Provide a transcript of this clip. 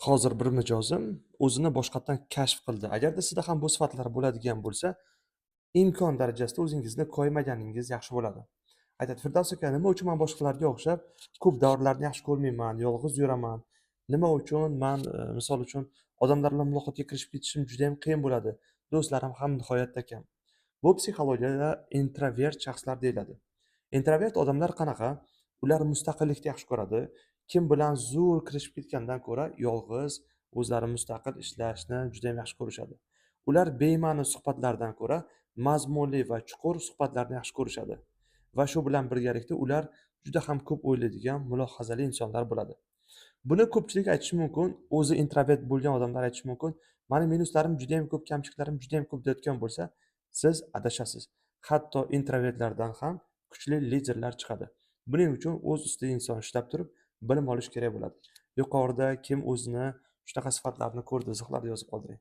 Hozir bir mijozim o'zini boshqatdan kashf qildi. Agarda sizda ham bu sifatlar bo'ladigan bo'lsa, imkon darajasida o'zingizni qo'ymaganingiz yaxshi bo'ladi. Aytadi: Firdavs aka, nima uchun men boshqalarga o'xshab ko'p davrlarni yaxshi ko'rmayman, yolg'iz yuraman? Nima uchun men, misol uchun, odamlar bilan muloqotga kirishib ketishim juda ham qiyin bo'ladi? Do'stlarim ham nihoyatda kam. Bu psixologiyada introvert shaxslar deyiladi. Introvert odamlar qanaqa? Ular mustaqillikni yaxshi ko'radi. Kim bilan zo'r kirishib ketgandan ko'ra, yolg'iz, o'zlari mustaqil ishlashni juda ham yaxshi ko'rishadi. Ular bema'ni suhbatlardan ko'ra, mazmunli va chuqur suhbatlarni yaxshi ko'rishadi. Va shu bilan birgalikda ular juda ham ko'p o'ylaydigan, mulohazali insonlar bo'ladi. Buni ko'pchilik aytishi mumkin, o'zi introvert bo'lgan odamlar aytishi mumkin. Mani minuslarim juda ham ko'p, kamchiliklarim juda ham ko'p deyotgan bo'lsa, siz adashasiz. Hatto introvertlardan ham kuchli liderlar chiqadi. Buning uchun o'z ustida inson ishlab turib, bilim olish kerak bo'ladi. Yuqorida kim o'zini shunaqa sifatlarni ko'rdi, izohlarda yozib qoldiring.